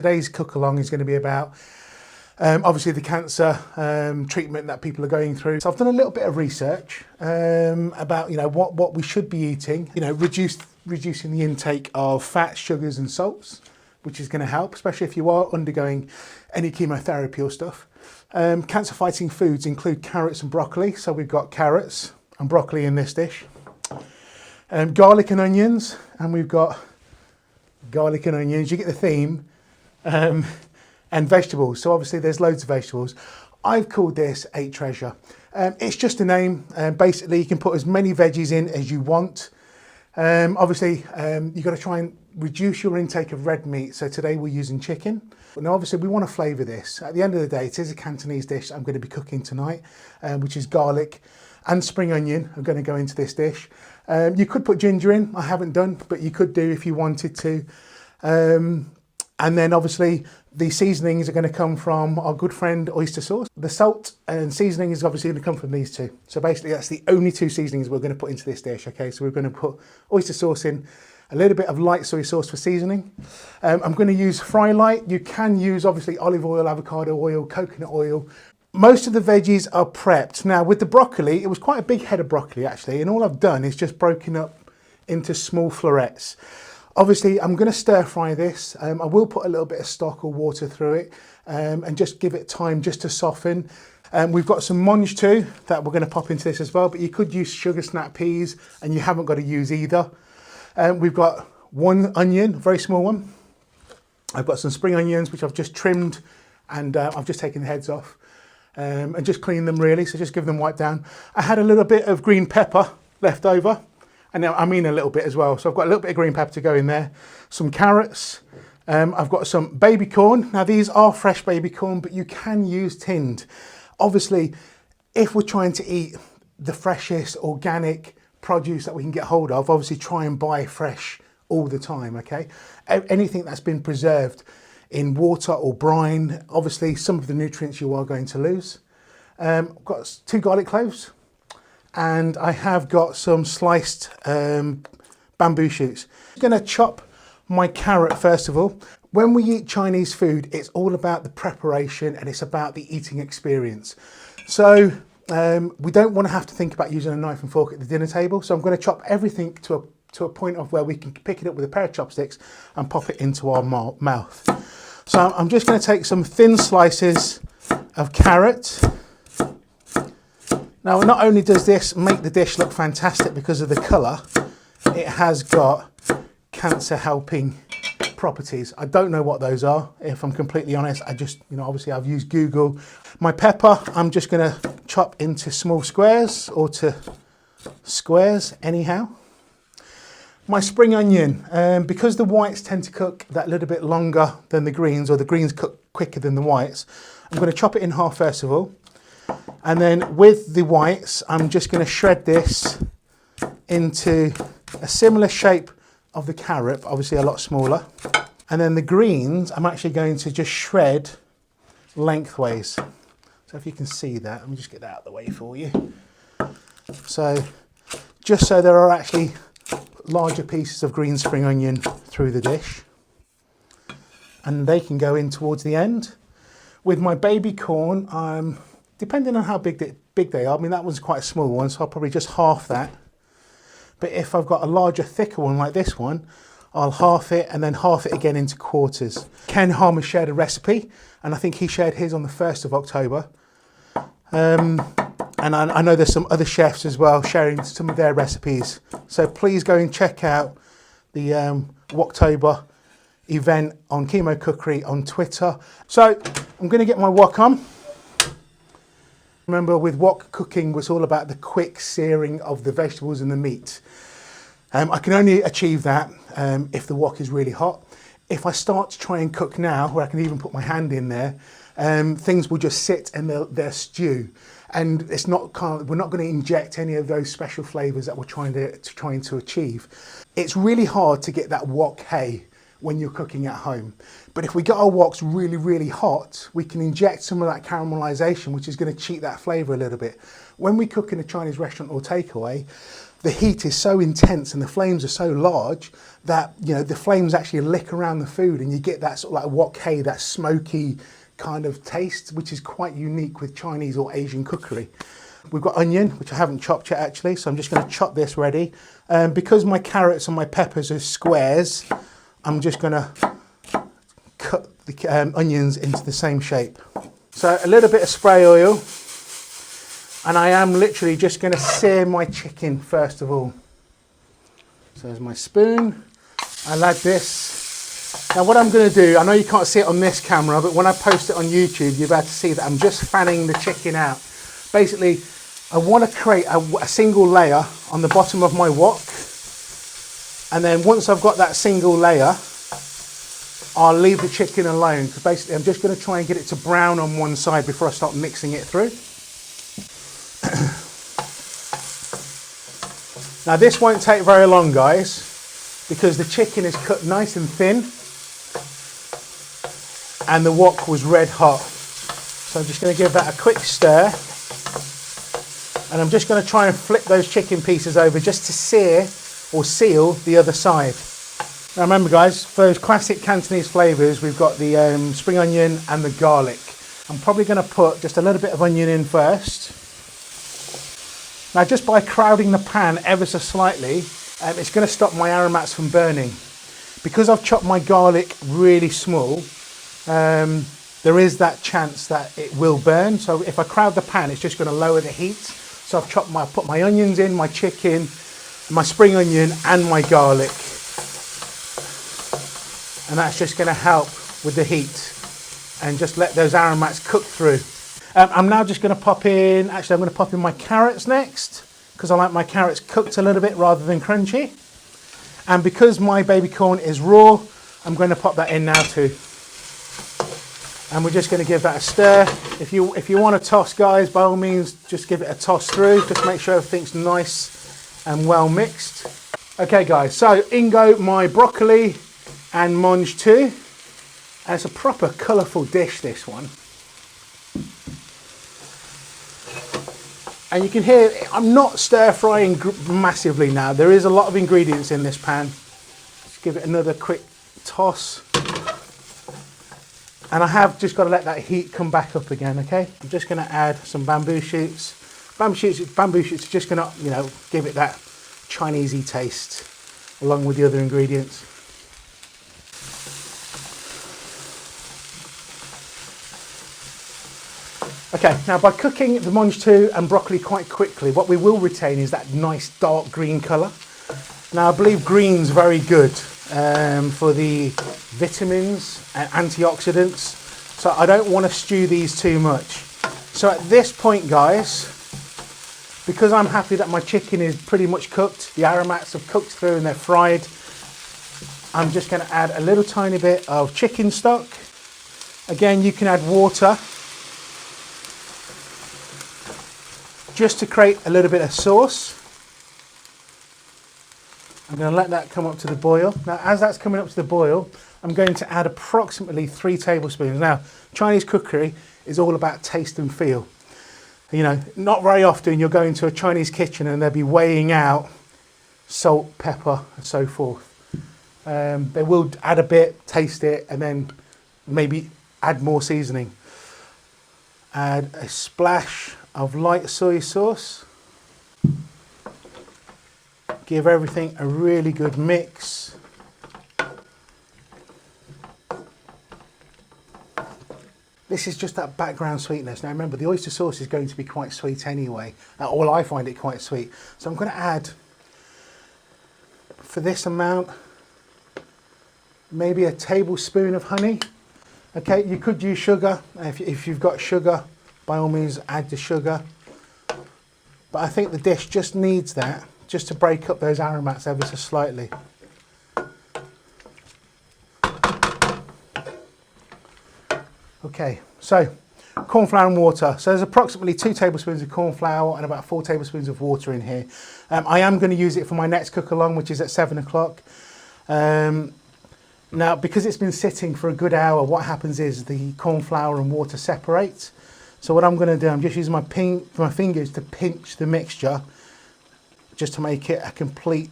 Today's cook along is going to be about obviously the cancer treatment that people are going through. So I've done a little bit of research about what we should be eating. Reducing the intake of fats, sugars and salts, which is going to help, especially if you are undergoing any chemotherapy or stuff. Cancer fighting foods include carrots and broccoli. So we've got carrots and broccoli in this dish. Garlic and onions, and we've got garlic and onions. You get the theme. And vegetables. So obviously there's loads of vegetables. I've called this a treasure. It's just a name. Basically you can put as many veggies in as you want. Obviously you've got to try and reduce your intake of red meat. So today we're using chicken. But now obviously we want to flavour this. At the end of the day, it is a Cantonese dish I'm going to be cooking tonight, which is garlic and spring onion. I'm going to go into this dish. You could put ginger in. I haven't done, but you could do if you wanted to. And then obviously the seasonings are going to come from our good friend Oyster sauce. The salt and seasoning is obviously going to come from these two. So basically that's the only two seasonings we're going to put into this dish. Okay, so we're going to put oyster sauce in, a little bit of light soy sauce for seasoning. I'm going to use Fry Light. You can use obviously olive oil, avocado oil, coconut oil. Most of the veggies are prepped. Now with the broccoli, it was quite a big head of broccoli actually, and all I've done is just broken up into small florets. Obviously, I'm going to stir fry this. I will put a little bit of stock or water through it and just give it time just to soften. We've got some Mangetout that we're going to pop into this as well, but you could use sugar snap peas and you haven't got to use either. We've got one onion, a very small one. I've got some spring onions, which I've just trimmed and I've just taken the heads off and just cleaned them really. So just give them wipe down. I had a little bit of green pepper left over. And now I mean a little bit as well. So I've got a little bit of green pepper to go in there. Some carrots. I've got some baby corn. Now these are fresh baby corn, but you can use tinned. Obviously, if we're trying to eat the freshest organic produce that we can get hold of, obviously try and buy fresh all the time, okay? Anything that's been preserved in water or brine, obviously some of the nutrients you are going to lose. I've got 2 garlic cloves. And I have got some sliced bamboo shoots. I'm going to chop my carrot first of all. When we eat Chinese food, it's all about the preparation and it's about the eating experience. So we don't want to have to think about using a knife and fork at the dinner table. So I'm going to chop everything to a point of where we can pick it up with a pair of chopsticks and pop it into our mouth. So I'm just going to take some thin slices of carrot. Now, not only does this make the dish look fantastic because of the colour, it has got cancer helping properties. I don't know what those are, if I'm completely honest. I just, obviously I've used Google. My pepper, I'm just going to chop into small squares or to squares anyhow. My spring onion, because the whites tend to cook that little bit longer than the greens, or the greens cook quicker than the whites, I'm going to chop it in half first of all. And then with the whites, I'm just going to shred this into a similar shape of the carrot, obviously a lot smaller. And then the greens, I'm actually going to just shred lengthways. So if you can see that, let me just get that out of the way for you. So just so there are actually larger pieces of green spring onion through the dish. And they can go in towards the end. With my baby corn, depending on how big they are, I mean that one's quite a small one, so I'll probably just half that. But if I've got a larger, thicker one like this one, I'll half it and then half it again into quarters. Ken Harmer shared a recipe, and I think he shared his on the 1st of October. And I know there's some other chefs as well sharing some of their recipes. So please go and check out the Woktober event on Chemo Cookery on Twitter. So I'm going to get my wok on. Remember, with wok cooking was all about the quick searing of the vegetables and the meat. I can only achieve that if the wok is really hot. If I start to try and cook now, where I can even put my hand in there, things will just sit and they'll stew. And it's not we're not going to inject any of those special flavours that we're trying to achieve. It's really hard to get that wok hay when you're cooking at home. But if we get our woks really, really hot, we can inject some of that caramelization, which is going to cheat that flavour a little bit. When we cook in a Chinese restaurant or takeaway, the heat is so intense and the flames are so large that, you know, the flames actually lick around the food and you get that sort of like wok hei, that smoky kind of taste, which is quite unique with Chinese or Asian cookery. We've got onion, which I haven't chopped yet actually, so I'm just going to chop this ready. Because my carrots and my peppers are squares, I'm just going to cut the onions into the same shape. So a little bit of spray oil, and I am literally just going to sear my chicken first of all. So there's my spoon. I'll add this. Now what I'm going to do, I know you can't see it on this camera, but when I post it on YouTube, you'll be able to see that I'm just fanning the chicken out. Basically, I want to create a single layer on the bottom of my wok. And then once I've got that single layer, I'll leave the chicken alone. Because basically I'm just going to try and get it to brown on one side before I start mixing it through. Now this won't take very long, guys, because the chicken is cut nice and thin and the wok was red hot. So I'm just going to give that a quick stir, and I'm just going to try and flip those chicken pieces over just to sear or seal the other side. Now remember guys, for those classic Cantonese flavours, we've got the spring onion and the garlic. I'm probably going to put just a little bit of onion in first. Now just by crowding the pan ever so slightly, it's going to stop my aromats from burning. Because I've chopped my garlic really small, there is that chance that it will burn. So if I crowd the pan, it's just going to lower the heat. So I've put my onions in, my chicken, my spring onion and my garlic. And that's just going to help with the heat and just let those aromats cook through. I'm now just going to pop in, actually I'm going to pop in my carrots next, because I like my carrots cooked a little bit rather than crunchy. And because my baby corn is raw, I'm going to pop that in now too. And we're just going to give that a stir. If you want to toss, guys, by all means, just give it a toss through. Just make sure everything's nice and well mixed. Okay guys, so in go my broccoli and Mangetout. And it's a proper colourful dish, this one. And you can hear, I'm not stir frying massively now. There is a lot of ingredients in this pan. Just give it another quick toss. And I have just got to let that heat come back up again, okay? I'm just going to add some bamboo shoots. Bamboo shoots are just going to, you know, give it that Chinesey taste along with the other ingredients. Okay, now by cooking the Mangetout and broccoli quite quickly, what we will retain is that nice dark green colour. Now I believe green's very good for the vitamins and antioxidants, so I don't want to stew these too much. So at this point, guys, because I'm happy that my chicken is pretty much cooked, the aromats have cooked through and they're fried, I'm just going to add a little tiny bit of chicken stock. Again, you can add water, just to create a little bit of sauce. I'm going to let that come up to the boil. Now, as that's coming up to the boil, I'm going to add approximately 3 tablespoons. Now, Chinese cookery is all about taste and feel. You know, not very often you'll go into a Chinese kitchen and they'll be weighing out salt, pepper, and so forth. They will add a bit, taste it, and then maybe add more seasoning. Add a splash of light soy sauce. Give everything a really good mix. This is just that background sweetness. Now remember, the oyster sauce is going to be quite sweet anyway. Well, I find it quite sweet. So I'm going to add, for this amount, maybe a tablespoon of honey. Okay, you could use sugar. If you've got sugar, by all means add the sugar. But I think the dish just needs that, just to break up those aromats ever so slightly. Okay, so corn flour and water. So there's approximately 2 tablespoons of corn flour and about 4 tablespoons of water in here. I am going to use it for my next cook along, which is at 7 o'clock. Now, because it's been sitting for a good hour, what happens is the corn flour and water separate. So what I'm going to do, I'm just using my fingers to pinch the mixture just to make it a complete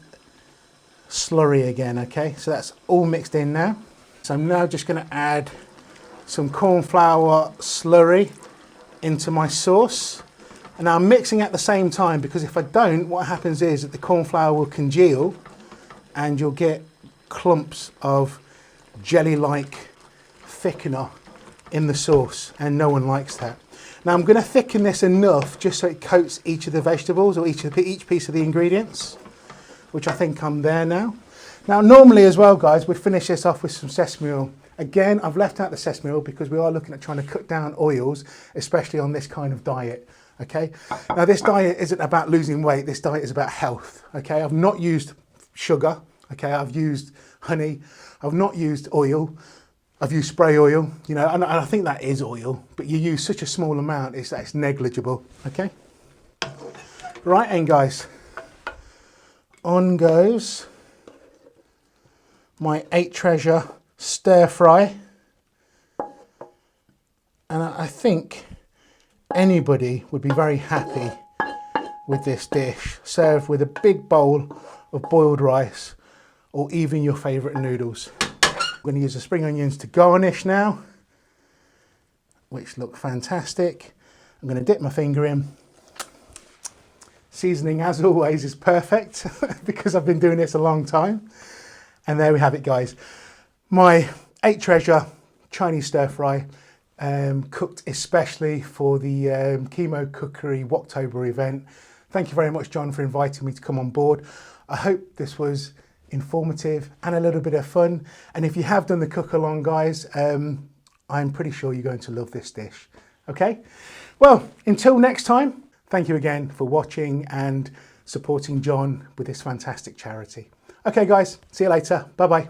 slurry again, okay? So that's all mixed in now. So I'm now just going to add some corn flour slurry into my sauce. And now I'm mixing at the same time, because if I don't, what happens is that the corn flour will congeal and you'll get clumps of jelly-like thickener in the sauce, and no one likes that. Now I'm going to thicken this enough just so it coats each of the vegetables, or each piece of the ingredients, which I think I'm there now. Now normally as well, guys, we'd finish this off with some sesame oil. Again, I've left out the sesame oil because we are looking at trying to cut down oils, especially on this kind of diet. Okay, now this diet isn't about losing weight, this diet is about health. Okay, I've not used sugar, okay, I've used honey, I've not used oil, I've used spray oil, you know, and I think that is oil, but you use such a small amount, it's negligible, okay? Right then, guys, on goes my 8 treasure stir fry, and I think anybody would be very happy with this dish, served with a big bowl of boiled rice or even your favourite noodles. I'm going to use the spring onions to garnish now, which look fantastic. I'm going to dip my finger in. Seasoning, as always, is perfect because I've been doing this a long time. And there we have it, guys. My 8 treasure Chinese stir fry, cooked especially for the Chemo Cookery Woktober event. Thank you very much, John, for inviting me to come on board. I hope this was informative and a little bit of fun. And if you have done the cook along, guys, I'm pretty sure you're going to love this dish. Okay? Well, until next time, thank you again for watching and supporting John with this fantastic charity. Okay, guys, see you later. Bye-bye.